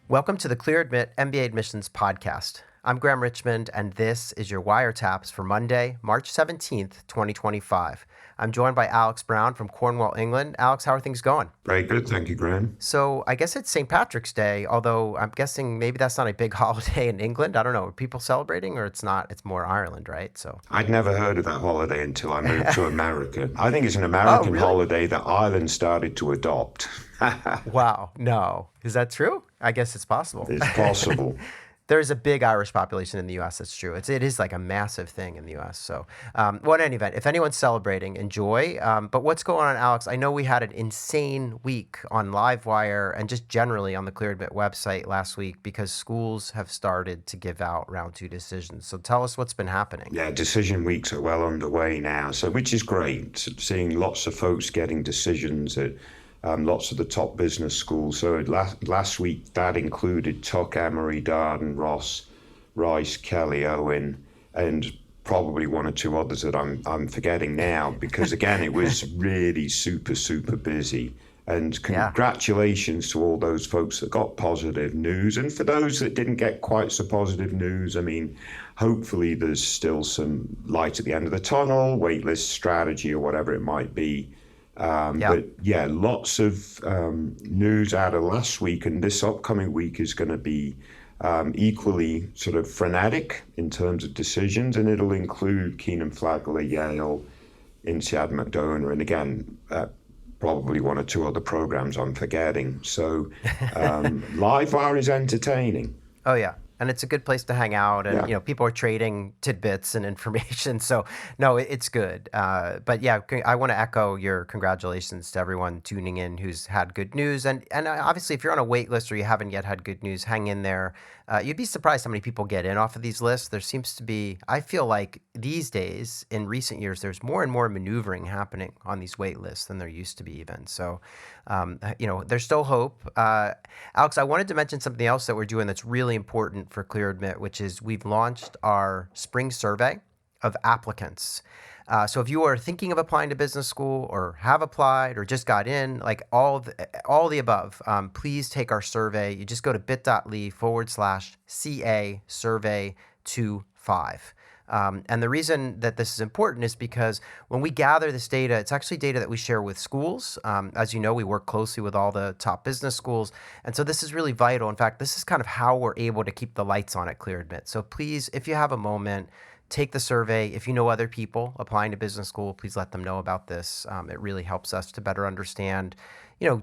Welcome to the Clear Admit MBA Admissions Podcast. I'm Graham Richmond, and this is your wiretaps for Monday, March 17th, 2025. I'm joined by Alex Brown from Cornwall, England. Alex, how are things going? Very good, thank you, Graham. So I guess it's St. Patrick's Day, although I'm guessing maybe that's not a big holiday in England. I don't know. Are people celebrating, or it's not? It's more Ireland, right? So I'd never heard of that holiday until I moved to America. I think it's an American really? holiday that Ireland started to adopt. Wow. No. Is that true? I guess it's possible. It's possible. There's a big Irish population in the U.S. That's true. It is like a massive thing in the U.S. So, well, in any event, if anyone's celebrating, enjoy. But what's going on, Alex? I know we had an insane week on LiveWire and just generally on the Clear Admit website last week because schools have started to give out round 2 decisions. So tell us what's been happening. Yeah, decision weeks are well underway now, so which is great. Seeing lots of folks getting decisions at lots of the top business schools. So last week, that included Tuck, Emory, Darden, Ross, Rice, Kelley, Owen, and probably one or two others that I'm forgetting now, because again, it was really super busy. And congratulations to all those folks that got positive news. And for those that didn't get quite so positive news, I mean, hopefully there's still some light at the end of the tunnel, waitlist strategy or whatever it might be. But yeah, lots of news out of last week, and this upcoming week is going to be equally sort of frenetic in terms of decisions, and it'll include Kenan Flagler, Yale, INSEAD, McDonough, and again, probably one or two other programs I'm forgetting. So LiveWire is entertaining. Oh, yeah. And it's a good place to hang out, and people are trading tidbits and information. So no, it's good. But yeah, I want to echo your congratulations to everyone tuning in who's had good news. And obviously, if you're on a wait list or you haven't yet had good news, hang in there. You'd be surprised how many people get in off of these lists. There seems to be, I feel like these days, in recent years, there's more and more maneuvering happening on these wait lists than there used to be even. So, there's still hope. Alex, I wanted to mention something else that we're doing that's really important for Clear Admit, which is we've launched our spring survey of applicants. So if you are thinking of applying to business school or have applied or just got in, like all the above, please take our survey. You just go to bit.ly/CA survey 25. And the reason that this is important is because when we gather this data, it's actually data that we share with schools. As you know, we work closely with all the top business schools. And so this is really vital. In fact, this is kind of how we're able to keep the lights on at Clear Admit. So please, if you have a moment, take the survey. If you know other people applying to business school, please let them know about this. It really helps us to better understand,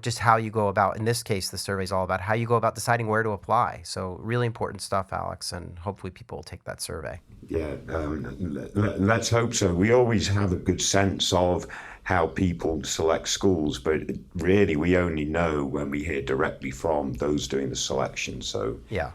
just how you go about, in this case, the survey is all about how you go about deciding where to apply. So really important stuff, Alex, and hopefully people will take that survey. Yeah, let's hope so. We always have a good sense of how people select schools, but really we only know when we hear directly from those doing the selection. So yeah,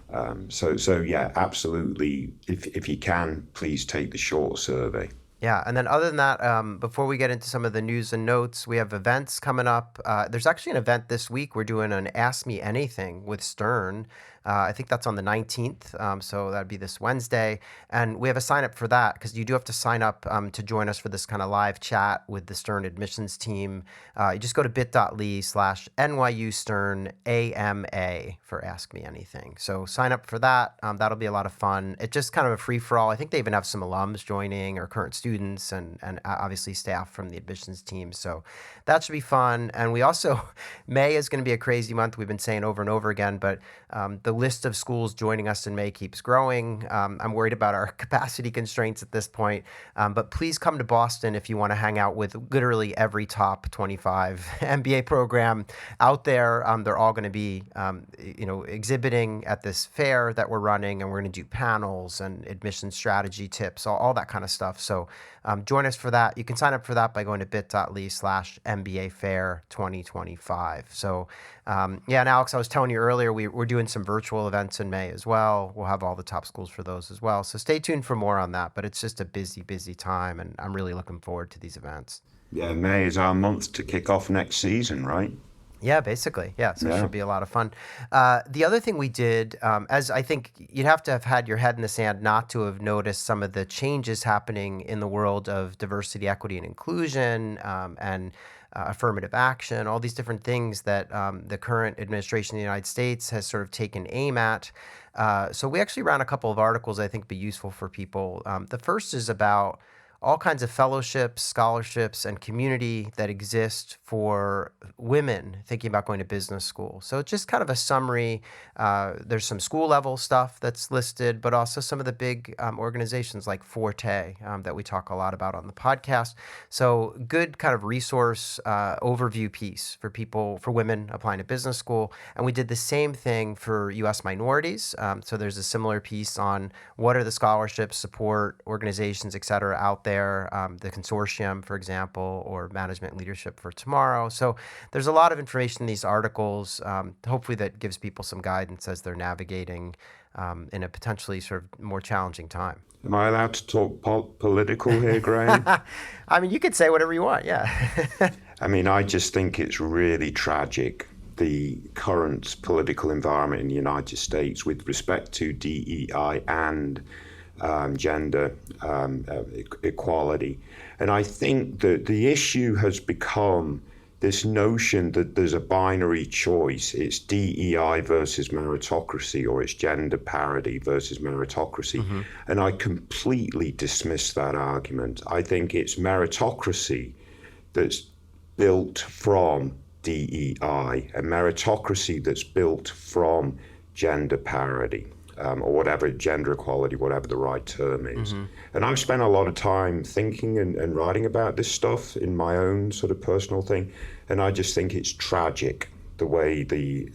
absolutely. If you can, please take the short survey. Yeah, and then other than that, before we get into some of the news and notes, we have events coming up. There's actually an event this week. We're doing an Ask Me Anything with Stern. I think that's on the 19th, so that'd be this Wednesday. And we have a sign up for that because you do have to sign up to join us for this kind of live chat with the Stern admissions team. You just go to bit.ly/NYU Stern AMA for Ask Me Anything. So sign up for that. That'll be a lot of fun. It's just kind of a free-for-all. I think they even have some alums joining or current students and obviously staff from the admissions team. So that should be fun. And we also, May is going to be a crazy month. We've been saying over and over again, but the list of schools joining us in May keeps growing. I'm worried about our capacity constraints at this point, but please come to Boston if you want to hang out with literally every top 25 MBA program out there. They're all going to be, exhibiting at this fair that we're running, and we're going to do panels and admission strategy tips, all that kind of stuff. So join us for that. You can sign up for that by going to bit.ly/MBA Fair 2025. So and Alex, I was telling you earlier, we're doing some virtual events in May as well. We'll have all the top schools for those as well. So stay tuned for more on that, but it's just a busy time, and I'm really looking forward to these events. Yeah, May is our month to kick off next season, right? Yeah, basically. Yeah, so it should be a lot of fun. The other thing we did, as I think you'd have to have had your head in the sand not to have noticed some of the changes happening in the world of diversity, equity, and inclusion, and affirmative action, all these different things that the current administration in the United States has sort of taken aim at. So we actually ran a couple of articles I think be useful for people. The first is about all kinds of fellowships, scholarships, and community that exist for women thinking about going to business school. So it's just kind of a summary. There's some school level stuff that's listed, but also some of the big organizations like Forte that we talk a lot about on the podcast. So good kind of resource overview piece for people, for women applying to business school. And we did the same thing for U.S. minorities. So there's a similar piece on what are the scholarships, support organizations, et cetera, out there, the consortium, for example, or management leadership for tomorrow. So there's a lot of information in these articles, hopefully that gives people some guidance as they're navigating in a potentially sort of more challenging time. Am I allowed to talk political here, Graham? I mean, you could say whatever you want, yeah. I mean, I just think it's really tragic, the current political environment in the United States with respect to DEI and gender equality. And I think that the issue has become this notion that there's a binary choice. It's DEI versus meritocracy, or it's gender parity versus meritocracy. Mm-hmm. And I completely dismiss that argument. I think it's meritocracy that's built from DEI and meritocracy that's built from gender parity. Or whatever, gender equality, whatever the right term is. Mm-hmm. And I've spent a lot of time thinking and writing about this stuff in my own sort of personal thing. And I just think it's tragic the way the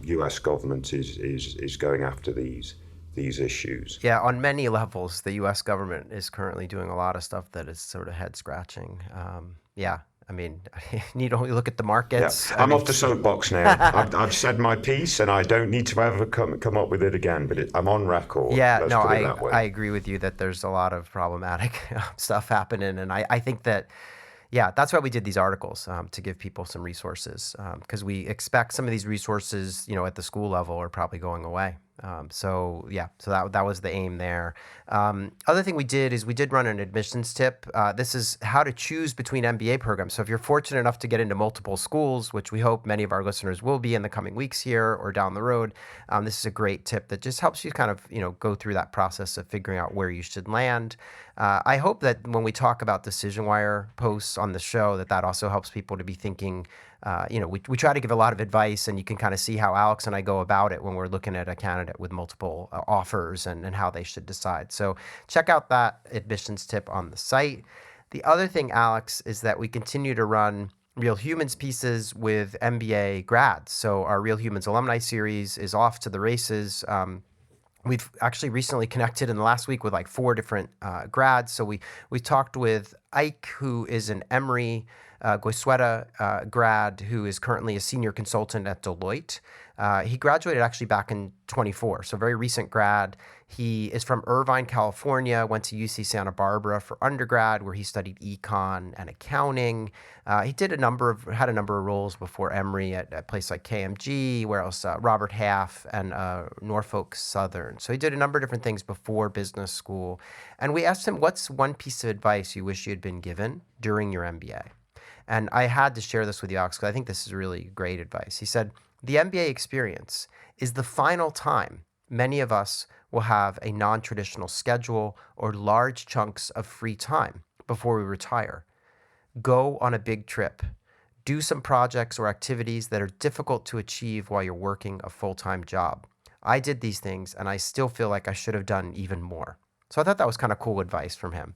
US government is going after these issues. Yeah, on many levels, the US government is currently doing a lot of stuff that is sort of head scratching. I mean, you need only look at the markets. Yeah. I'm off the soapbox now. I've said my piece, and I don't need to ever come up with it again. But I'm on record. Yeah, no, I agree with you that there's a lot of problematic stuff happening, and I think that, yeah, that's why we did these articles, to give people some resources, because we expect some of these resources, at the school level are probably going away. So that was the aim there. Other thing we did is we did run an admissions tip. This is how to choose between MBA programs. So if you're fortunate enough to get into multiple schools, which we hope many of our listeners will be in the coming weeks here or down the road, this is a great tip that just helps you kind of, go through that process of figuring out where you should land. I hope that when we talk about DecisionWire posts on the show, that also helps people to be thinking. We try to give a lot of advice, and you can kind of see how Alex and I go about it when we're looking at a candidate with multiple offers and how they should decide. So check out that admissions tip on the site. The other thing, Alex, is that we continue to run Real Humans pieces with MBA grads. So our Real Humans alumni series is off to the races. We've actually recently connected in the last week with like 4 different grads. So we talked with Ike, who is an Emory Goizueta grad who is currently a senior consultant at Deloitte. He graduated actually back in 24, so very recent grad. He is from Irvine, California, went to UC Santa Barbara for undergrad, where he studied econ and accounting. He had a number of roles before Emory at a place like KMG, where else Robert Half and Norfolk Southern. So he did a number of different things before business school. And we asked him, what's one piece of advice you wish you had been given during your MBA? And I had to share this with you, Alex, because I think this is really great advice. He said, the MBA experience is the final time many of us will have a non-traditional schedule or large chunks of free time before we retire. Go on a big trip. Do some projects or activities that are difficult to achieve while you're working a full-time job. I did these things, and I still feel like I should have done even more. So I thought that was kind of cool advice from him.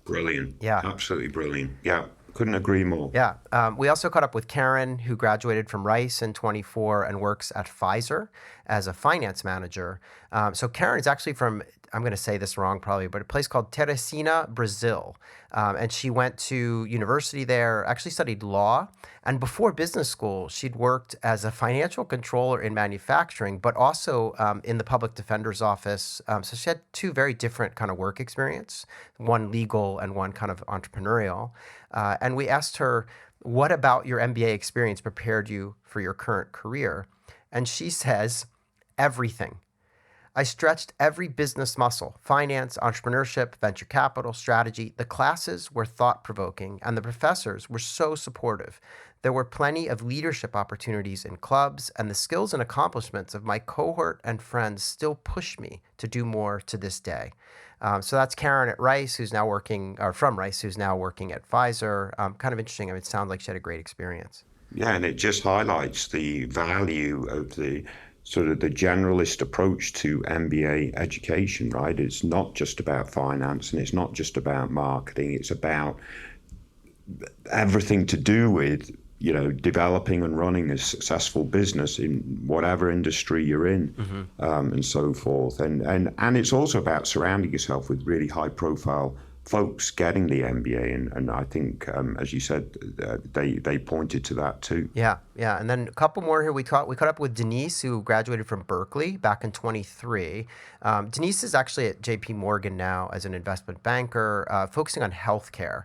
Brilliant. Yeah. Absolutely brilliant. Yeah. Couldn't agree more. Yeah. We also caught up with Karen, who graduated from Rice in 24 and works at Pfizer as a finance manager. So Karen is actually from, I'm going to say this wrong probably, but a place called Teresina, Brazil. And she went to university there, actually studied law. And before business school, she'd worked as a financial controller in manufacturing, but also in the public defender's office. So she had 2 very different kind of work experience, one legal and one kind of entrepreneurial. And we asked her, what about your MBA experience prepared you for your current career? And she says, everything. I stretched every business muscle: finance, entrepreneurship, venture capital, strategy. The classes were thought-provoking, and the professors were so supportive. There were plenty of leadership opportunities in clubs, and the skills and accomplishments of my cohort and friends still push me to do more to this day. So that's Karen at Rice, who's now working, or from Rice, who's now working at Pfizer. Kind of interesting. I mean, it sounds like she had a great experience. Yeah, and it just highlights the value of the sort of the generalist approach to MBA education, right? It's not just about finance and it's not just about marketing. It's about everything to do with, developing and running a successful business in whatever industry you're in, and so forth. And it's also about surrounding yourself with really high profile folks getting the MBA, and I think, as you said, they pointed to that too. Yeah. And then a couple more here. We caught up with Denise, who graduated from Berkeley back in 23. Denise is actually at JP Morgan now as an investment banker, focusing on healthcare.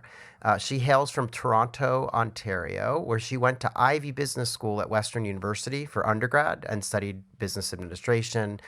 She hails from Toronto, Ontario, where she went to Ivy Business School at Western University for undergrad and studied business administration.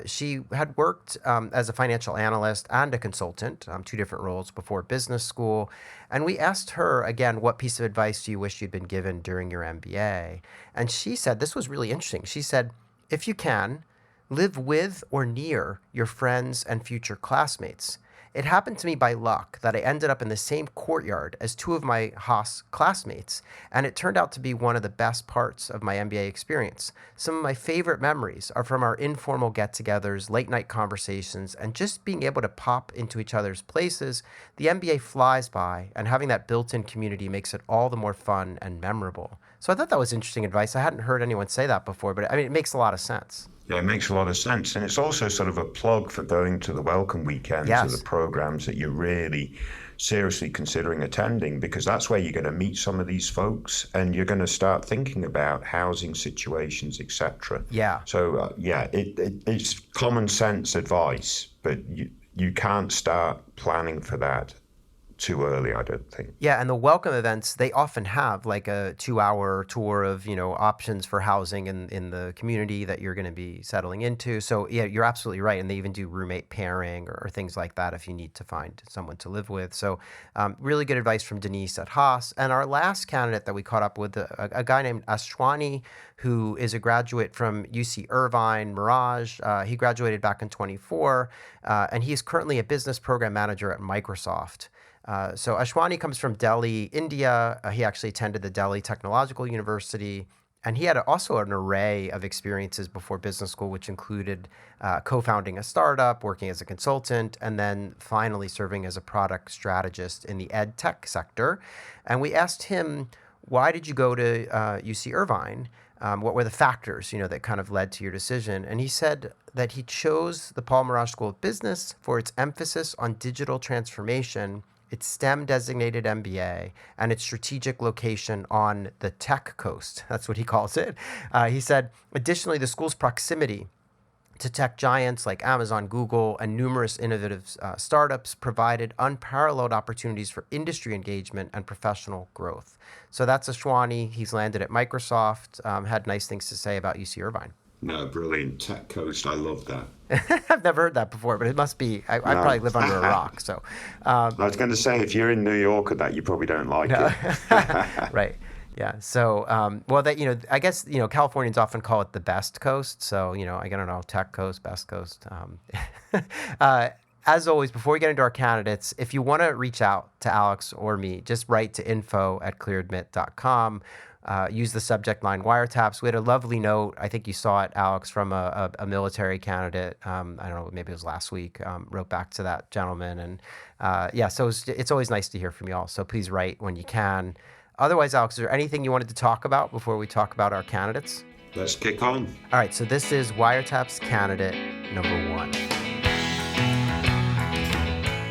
She had worked as a financial analyst and a consultant, two different roles before business school. And we asked her, again, what piece of advice do you wish you'd been given during your MBA? And she said, this was really interesting. She said, if you can, live with or near your friends and future classmates. It happened to me by luck that I ended up in the same courtyard as two of my Haas classmates, and it turned out to be one of the best parts of my MBA experience. Some of my favorite memories are from our informal get-togethers, late-night conversations, and just being able to pop into each other's places. The MBA flies by, and having that built-in community makes it all the more fun and memorable. So I thought that was interesting advice. I hadn't heard anyone say that before, but I mean, it makes a lot of sense. Yeah, it makes a lot of sense. And it's also sort of a plug for going to the welcome weekends or the programs that you're really seriously considering attending, because that's where you're going to meet some of these folks and you're going to start thinking about housing situations, etc. Yeah. So, it's common sense advice, but you can't start planning for that too early, I don't think. Yeah, and the welcome events, they often have like a 2-hour tour of, options for housing in the community that you're going to be settling into. So yeah, you're absolutely right. And they even do roommate pairing or things like that if you need to find someone to live with. So really good advice from Denise at Haas. And our last candidate that we caught up with, a guy named Ashwani, who is a graduate from UC Irvine, Merage. He graduated back in 24, and he is currently a business program manager at Microsoft. So Ashwani comes from Delhi, India. He actually attended the Delhi Technological University, and he had also an array of experiences before business school, which included co-founding a startup, working as a consultant, and then finally serving as a product strategist in the ed tech sector. And we asked him, why did you go to UC Irvine? What were the factors, that kind of led to your decision? And he said that he chose the Paul Merage School of Business for its emphasis on digital transformation, its STEM-designated MBA, and its strategic location on the tech coast. That's what he calls it. He said, additionally, the school's proximity to tech giants like Amazon, Google, and numerous innovative startups provided unparalleled opportunities for industry engagement and professional growth. So that's Ashwani. He's landed at Microsoft, had nice things to say about UC Irvine. No, brilliant. Tech coast, I love that. I've never heard that before, but it must be. I probably live under a rock. So I was going to say, if you're in New York or that, you probably don't like it. Right. Yeah. So, I guess, Californians often call it the best coast. So, I don't know, tech coast, best coast. As always, before we get into our candidates, if you want to reach out to Alex or me, just write to info@clearadmit.com. Use the subject line wiretaps. We had a lovely note. I think you saw it, Alex, from a military candidate. I don't know, maybe it was last week. Wrote back to that gentleman. And so it's always nice to hear from you all. So please write when you can. Otherwise, Alex, is there anything you wanted to talk about before we talk about our candidates? Let's kick on. All right. So this is Wiretaps candidate number 1.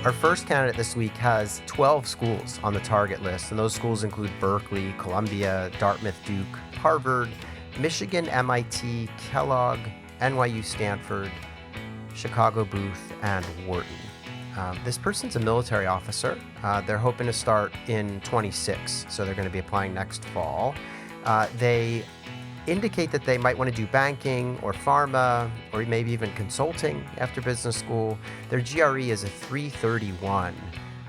Our first candidate this week has 12 schools on the target list, and those schools include Berkeley, Columbia, Dartmouth, Duke, Harvard, Michigan, MIT, Kellogg, NYU, Stanford, Chicago Booth, and Wharton. This person's a military officer. They're hoping to start in 26, so they're going to be applying next fall. They indicate that they might want to do banking or pharma or maybe even consulting after business school. Their GRE is a 331.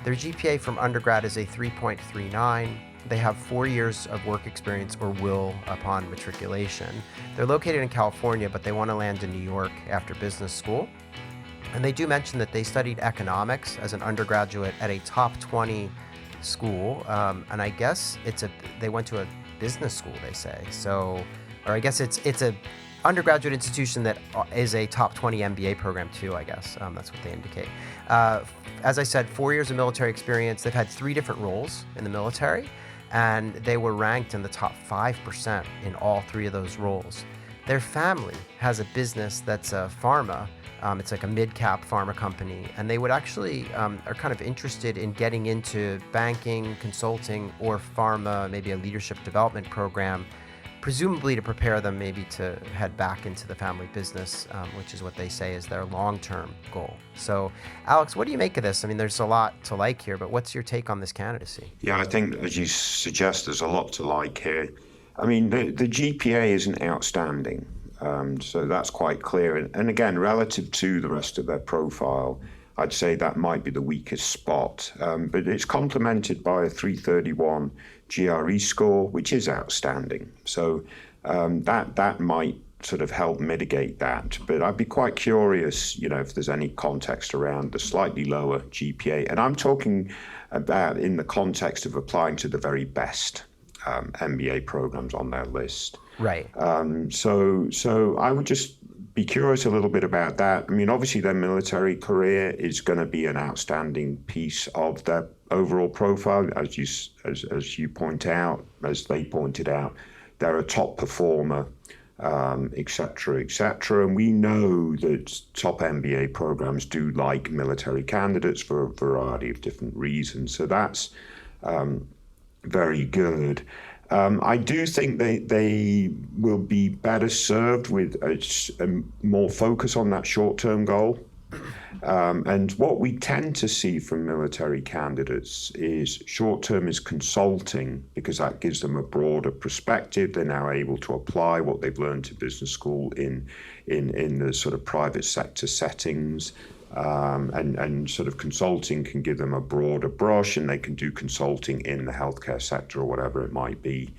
Their GPA from undergrad is a 3.39. They have 4 years of work experience or will upon matriculation. They're located in California, but they want to land in New York after business school. And they do mention that they studied economics as an undergraduate at a top 20 school. And I guess they went to a business school, they say. So, or I guess it's a undergraduate institution that is a top 20 MBA program too, I guess. That's what they indicate. As I said, 4 years of military experience. They've had 3 different roles in the military, and they were ranked in the top 5% in all 3 of those roles. Their family has a business that's a pharma. It's like a mid-cap pharma company, and they would actually are kind of interested in getting into banking, consulting, or pharma, maybe a leadership development program, presumably to prepare them maybe to head back into the family business, which is what they say is their long-term goal. So, Alex, what do you make of this? I mean, there's a lot to like here, but what's your take on this candidacy? Yeah, I think, as you suggest, there's a lot to like here. I mean, the GPA isn't outstanding, so that's quite clear. And again, relative to the rest of their profile, I'd say that might be the weakest spot. But it's complemented by a 331 GRE score, which is outstanding. So that might sort of help mitigate that. But I'd be quite curious, if there's any context around the slightly lower GPA. And I'm talking about in the context of applying to the very best MBA programs on their list. Right. So I would just be curious a little bit about that. I mean, obviously their military career is going to be an outstanding piece of their overall profile, as you point out, as they pointed out. They're a top performer, et cetera, et cetera. And we know that top MBA programs do like military candidates for a variety of different reasons. So that's very good. I do think they will be better served with a more focus on that short-term goal. And what we tend to see from military candidates is short-term is consulting, because that gives them a broader perspective. They're now able to apply what they've learned to business school in the sort of private sector settings. And sort of consulting can give them a broader brush, and they can do consulting in the healthcare sector or whatever it might be.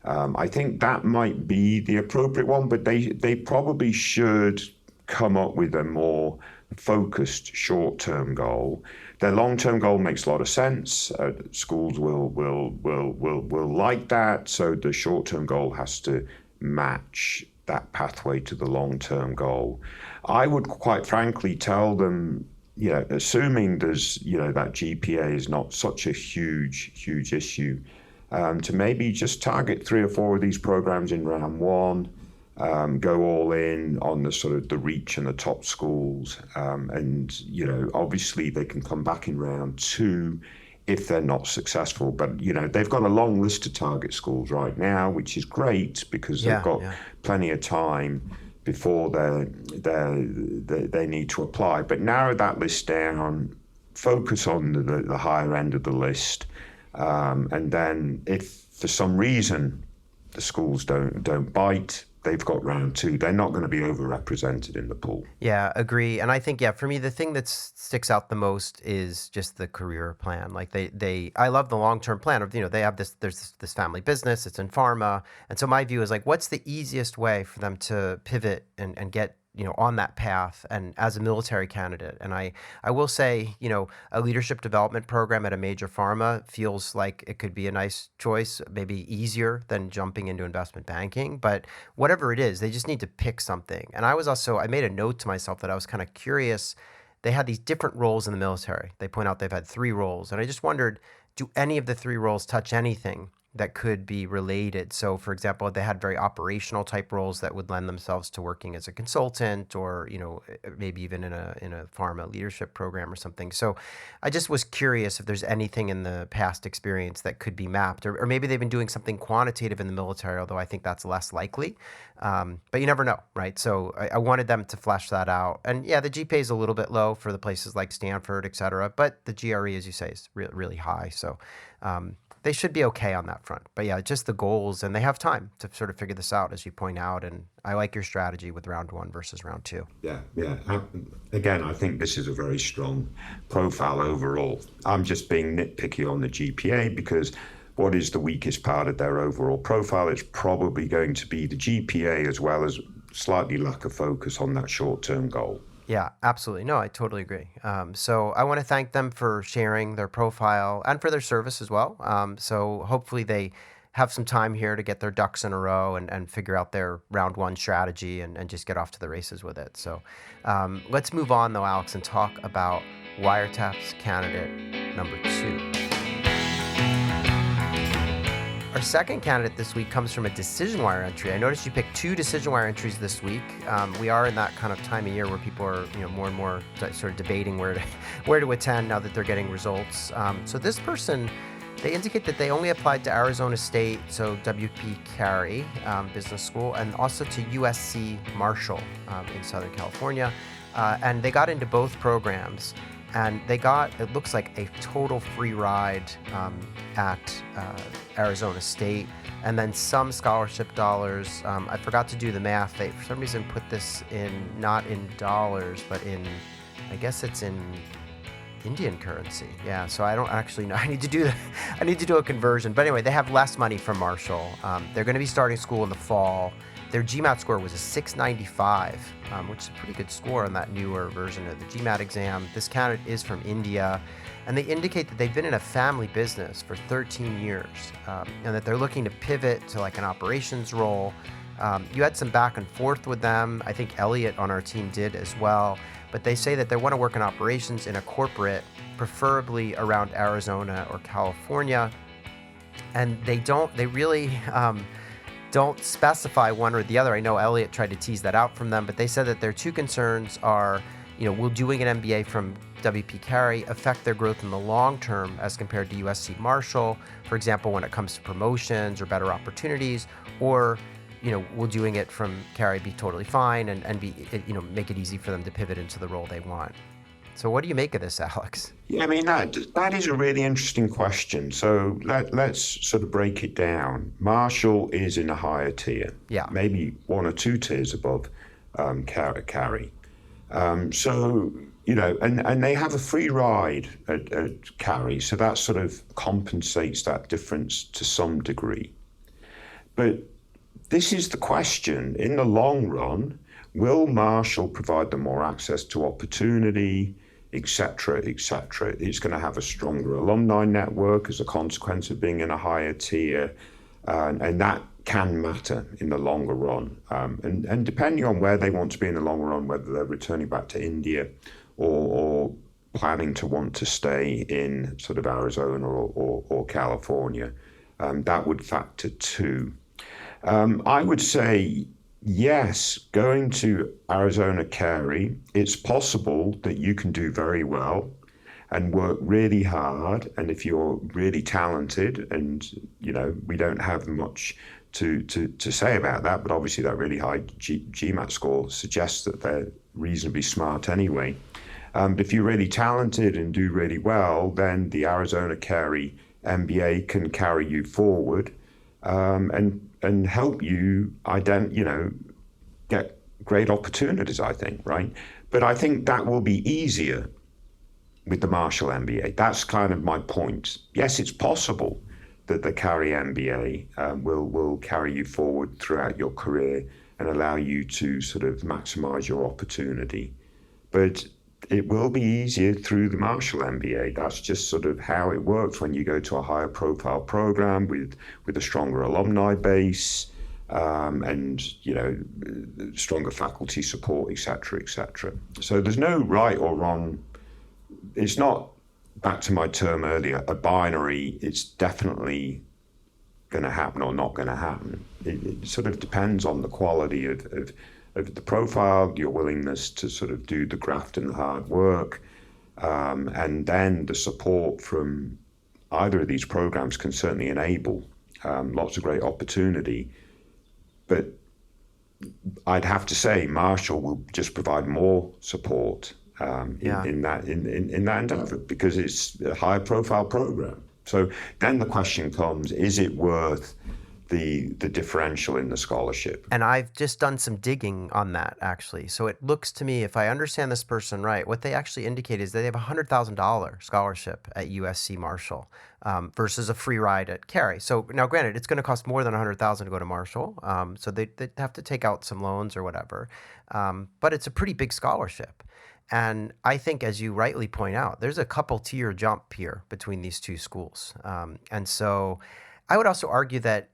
I think that might be the appropriate one, but they probably should come up with a more focused short-term goal. Their long-term goal makes a lot of sense. Schools will like that, so the short-term goal has to match that pathway to the long-term goal. I would quite frankly tell them, assuming there's, that GPA is not such a huge issue, to maybe just target 3 or 4 of these programs in round 1, go all in on the sort of the reach and the top schools. And, obviously they can come back in round 2 if they're not successful. But, they've got a long list of target schools right now, which is great because they've got plenty of time before they need to apply. But narrow that list down, focus on the higher end of the list. And then if for some reason the schools don't bite, they've got round 2. They're not going to be overrepresented in the pool. Yeah, agree. And I think, for me, the thing that sticks out the most is just the career plan. Like I love the long-term plan of, they have there's this family business, it's in pharma. And so my view is like, what's the easiest way for them to pivot and get, on that path and as a military candidate? And I will say, a leadership development program at a major pharma feels like it could be a nice choice, maybe easier than jumping into investment banking. But whatever it is, they just need to pick something. And I made a note to myself that I was kind of curious. They had these different roles in the military. They point out they've had 3 roles. And I just wondered, do any of the 3 roles touch anything that could be related? So, for example, they had very operational type roles that would lend themselves to working as a consultant, or maybe even in a pharma leadership program or something. So, I just was curious if there's anything in the past experience that could be mapped, or maybe they've been doing something quantitative in the military, although I think that's less likely. But you never know, right? So, I wanted them to flesh that out. And the GPA is a little bit low for the places like Stanford, et cetera, but the GRE, as you say, is really high. So. they should be okay on that front. But yeah, just the goals, and they have time to sort of figure this out, as you point out. And I like your strategy with round 1 versus round 2. Yeah. Again, I think this is a very strong profile overall. I'm just being nitpicky on the GPA because what is the weakest part of their overall profile? It's probably going to be the GPA, as well as slightly lack of focus on that short-term goal. Yeah, absolutely. No, I totally agree. So I want to thank them for sharing their profile and for their service as well. So hopefully they have some time here to get their ducks in a row and figure out their round 1 strategy and just get off to the races with it. So let's move on, though, Alex, and talk about Wiretaps candidate number 2. Our second candidate this week comes from a decision wire entry. I noticed you picked 2 decision wire entries this week. We are in that kind of time of year where people are, more and more sort of debating where to attend now that they're getting results. So this person, they indicate that they only applied to Arizona State, so WP Carey Business School, and also to USC Marshall in Southern California. And they got into both programs. And they got, it looks like, a total free ride at Arizona State, and then some scholarship dollars. I forgot to do the math. They, for some reason, put this in, not in dollars, but in, I guess it's in Indian currency. Yeah, so I don't actually know. I need to do a conversion. But anyway, they have less money from Marshall. They're going to be starting school in the fall. Their GMAT score was a 695, which is a pretty good score on that newer version of the GMAT exam. This candidate is from India, and they indicate that they've been in a family business for 13 years, and that they're looking to pivot to like an operations role. You had some back and forth with them. I think Elliot on our team did as well, but they say that they want to work in operations in a corporate, preferably around Arizona or California, and they really don't specify one or the other. I know Elliot tried to tease that out from them, but they said that their 2 concerns are, will doing an MBA from WP Carey affect their growth in the long term as compared to USC Marshall, for example, when it comes to promotions or better opportunities, or, will doing it from Carey be totally fine and be, make it easy for them to pivot into the role they want. So what do you make of this, Alex? Yeah, I mean, that is a really interesting question. So let's sort of break it down. Marshall is in a higher tier, maybe 1 or 2 tiers above Carey. So, and they have a free ride at Carey, so that sort of compensates that difference to some degree. But this is the question. In the long run, will Marshall provide them more access to opportunity, et cetera, et cetera? It's going to have a stronger alumni network as a consequence of being in a higher tier, and that can matter in the longer run. And depending on where they want to be in the long run, whether they're returning back to India or planning to want to stay in sort of Arizona or California, that would factor too. I would say, yes, going to Arizona Carey, it's possible that you can do very well and work really hard. And if you're really talented, and, we don't have much to say about that, but obviously that really high GMAT score suggests that they're reasonably smart anyway. But if you're really talented and do really well, then the Arizona Carey MBA can carry you forward and help you get great opportunities, I think, right? But I think that will be easier with the Marshall MBA. That's kind of my point. Yes, it's possible that the Carey MBA will carry you forward throughout your career and allow you to sort of maximize your opportunity. But it will be easier through the Marshall MBA. That's just sort of how it works when you go to a higher profile program with a stronger alumni base, and stronger faculty support, et cetera, et cetera. So there's no right or wrong. It's not, back to my term earlier, a binary. It's definitely going to happen or not going to happen. It sort of depends on the quality of the profile, your willingness to sort of do the graft and the hard work, and then the support from either of these programs can certainly enable lots of great opportunity. But I'd have to say Marshall will just provide more support in that endeavor because it's a high profile program. So then the question comes, is it worth the differential in the scholarship? And I've just done some digging on that, actually. So it looks to me, if I understand this person right, what they actually indicate is that they have a $100,000 scholarship at USC Marshall versus a free ride at Carey. So now, granted, it's going to cost more than $100,000 to go to Marshall. So they have to take out some loans or whatever. But it's a pretty big scholarship. And I think, as you rightly point out, there's a couple tier jump here between these two schools. And so I would also argue that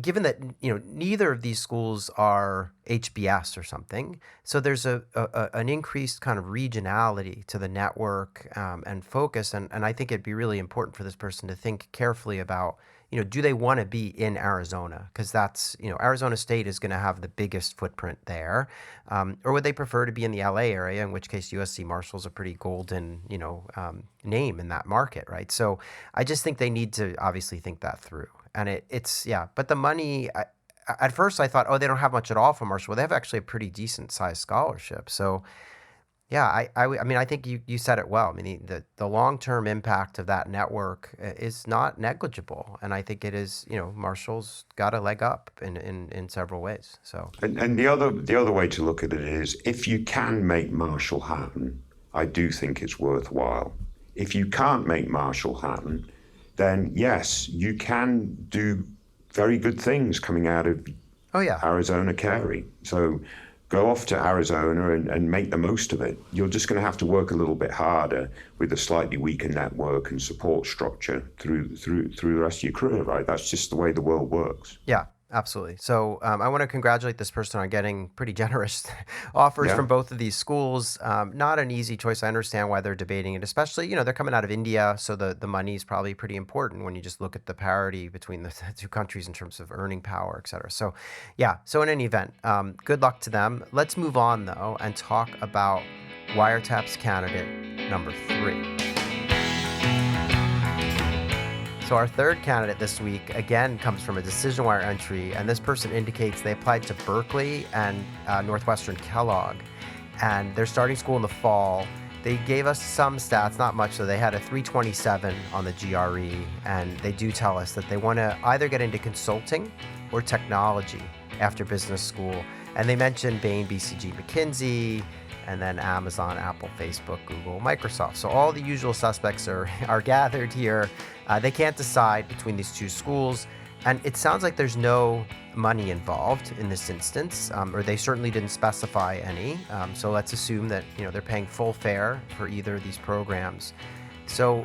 given that neither of these schools are HBS or something, so there's an increased kind of regionality to the network and focus, and I think it'd be really important for this person to think carefully about, do they want to be in Arizona? Because that's, Arizona State is going to have the biggest footprint there, or would they prefer to be in the LA area, in which case USC Marshall's a pretty golden, name in that market, right? So I just think they need to obviously think that through. And but the money, at first I thought, they don't have much at all from Marshall. Well, they have actually a pretty decent sized scholarship. So yeah, I mean, I think you said it well. I mean, the long-term impact of that network is not negligible. And I think it is, Marshall's got a leg up in several ways. So and the other way to look at it is, if you can make Marshall happen, I do think it's worthwhile. If you can't make Marshall happen, then yes, you can do very good things coming out of Arizona Carey. So go off to Arizona and make the most of it. You're just going to have to work a little bit harder with a slightly weaker network and support structure through the rest of your career, right? That's just the way the world works. Yeah. Absolutely. So I want to congratulate this person on getting pretty generous offers from both of these schools. Not an easy choice. I understand why they're debating it, especially, they're coming out of India. So the money is probably pretty important when you just look at the parity between the two countries in terms of earning power, et cetera. So yeah. So in any event, good luck to them. Let's move on, though, and talk about Wiretaps candidate number 3. So our third candidate this week, again, comes from a DecisionWire entry, and this person indicates they applied to Berkeley and Northwestern Kellogg, and they're starting school in the fall. They gave us some stats, not much, so they had a 327 on the GRE, and they do tell us that they want to either get into consulting or technology after business school, and they mentioned Bain, BCG, McKinsey, and then Amazon, Apple, Facebook, Google, Microsoft. So all the usual suspects are gathered here. They can't decide between these two schools. And it sounds like there's no money involved in this instance, or they certainly didn't specify any. So let's assume that they're paying full fare for either of these programs. So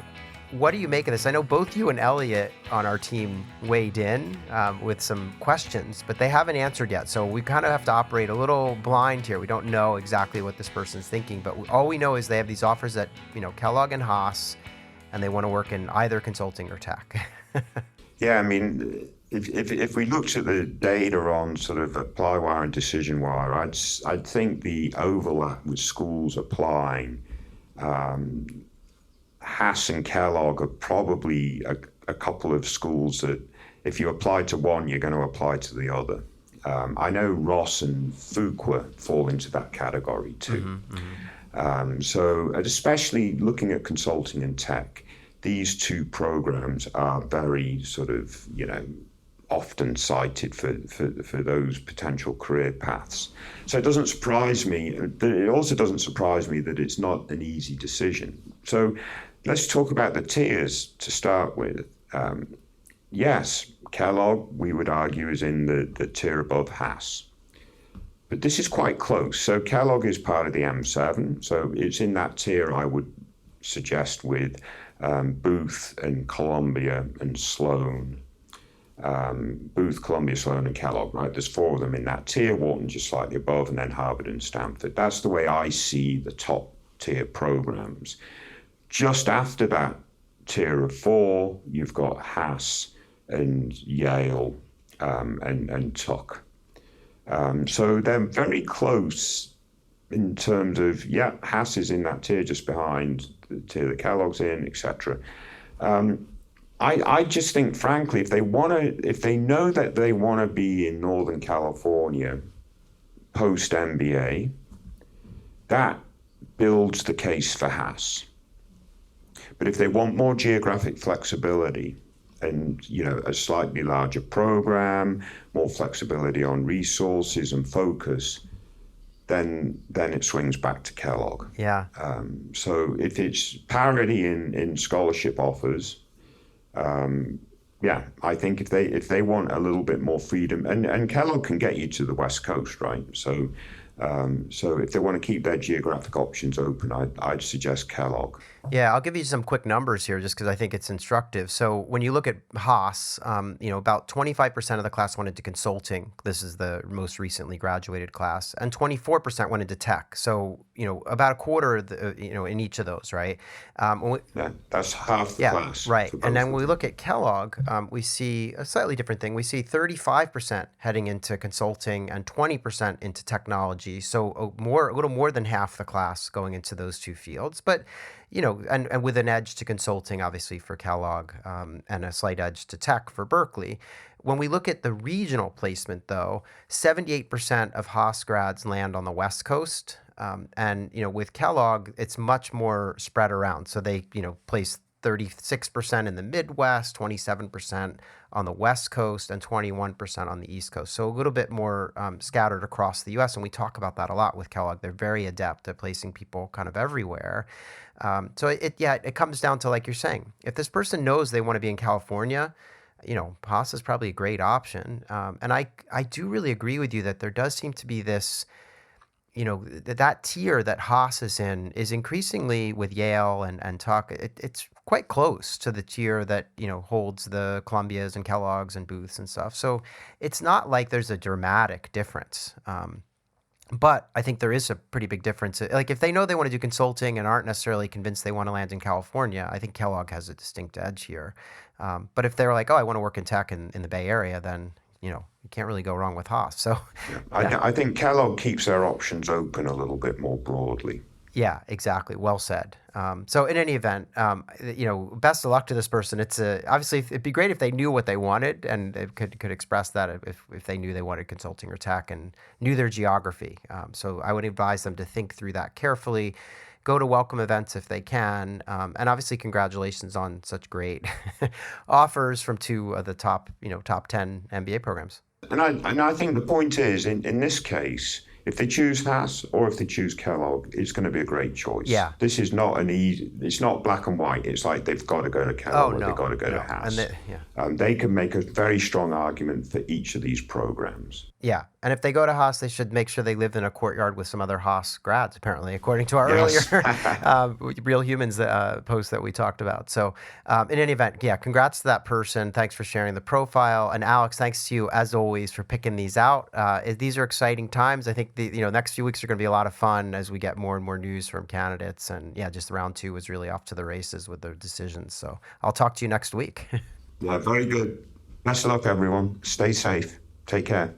what do you make of this? I know both you and Elliot on our team weighed in with some questions, but they haven't answered yet. So we kind of have to operate a little blind here. We don't know exactly what this person's thinking, but all we know is they have these offers at Kellogg and Haas, and they want to work in either consulting or tech. Yeah, I mean, if we looked at the data on sort of ApplyWire and DecisionWire, I'd think the overlap with schools applying, Haas and Kellogg are probably a couple of schools that if you apply to one, you're going to apply to the other. I know Ross and Fuqua fall into that category too. So especially looking at consulting and tech, these two programs are very sort of, often cited for those potential career paths. So it doesn't surprise me, but it also doesn't surprise me that it's not an easy decision. So let's talk about the tiers to start with. Yes, Kellogg, we would argue, is in the tier above Haas. But this is quite close. So Kellogg is part of the M7, so it's in that tier, I would suggest, with Booth and Columbia and Sloan. Booth, Columbia, Sloan, and Kellogg, right? There's 4 of them in that tier. Wharton just slightly above, and then Harvard and Stanford. That's the way I see the top tier programs. Just after that tier of 4, you've got Haas and Yale and Tuck. So they're very close in terms of, Haas is in that tier just behind the tier that Kellogg's in, etc. I just think, frankly, if they know that they want to be in Northern California post MBA, that builds the case for Haas. But if they want more geographic flexibility and, a slightly larger program, more flexibility on resources and focus, then it swings back to Kellogg. Yeah. So if it's parity in scholarship offers, I think if they want a little bit more freedom, and Kellogg can get you to the West Coast, right? So if they want to keep their geographic options open, I'd suggest Kellogg. Yeah, I'll give you some quick numbers here just because I think it's instructive. So when you look at Haas, about 25% of the class went into consulting. This is the most recently graduated class, and 24% went into tech. So about a quarter, in each of those, right? That's half the class. Right. And then when we look at Kellogg, we see a slightly different thing. We see 35% heading into consulting and 20% into technology. So a little more than half the class going into those two fields, but. And with an edge to consulting, obviously, for Kellogg, and a slight edge to tech for Berkeley. When we look at the regional placement, though, 78% of Haas grads land on the West Coast. And with Kellogg, it's much more spread around. So they, place 36% in the Midwest, 27% on the West Coast, and 21% on the East Coast. So a little bit more scattered across the U.S. And we talk about that a lot with Kellogg. They're very adept at placing people kind of everywhere. So it comes down to, like you're saying, if this person knows they want to be in California, Haas is probably a great option. And I do really agree with you that there does seem to be this, that tier that Haas is in is increasingly with Yale and Tuck. It's quite close to the tier that, holds the Columbias and Kellogg's and Booths and stuff. So it's not like there's a dramatic difference. But I think there is a pretty big difference. Like if they know they want to do consulting and aren't necessarily convinced they want to land in California, I think Kellogg has a distinct edge here. But if they're like, oh, I want to work in tech in the Bay Area, then, you can't really go wrong with Haas. So I think Kellogg keeps their options open a little bit more broadly. Yeah, exactly. Well said. So in any event, best of luck to this person. It's obviously it'd be great if they knew what they wanted and they could express that if they knew they wanted consulting or tech and knew their geography. So I would advise them to think through that carefully. Go to welcome events if they can, and obviously congratulations on such great offers from two of the top 10 MBA programs. And I think the point is in this case, if they choose Haas or if they choose Kellogg, it's going to be a great choice. Yeah. This is not it's not black and white. It's like they've got to go to Kellogg or they've got to go to Haas. And they can make a very strong argument for each of these programs. Yeah. And if they go to Haas, they should make sure they lived in a courtyard with some other Haas grads, apparently, according to our earlier Real Humans post that we talked about. So in any event, congrats to that person. Thanks for sharing the profile. And Alex, thanks to you, as always, for picking these out. These are exciting times. I think the next few weeks are going to be a lot of fun as we get more and more news from candidates. And just round 2 was really off to the races with their decisions. So I'll talk to you next week. Yeah, very good. Best of luck, everyone. Stay safe. Take care.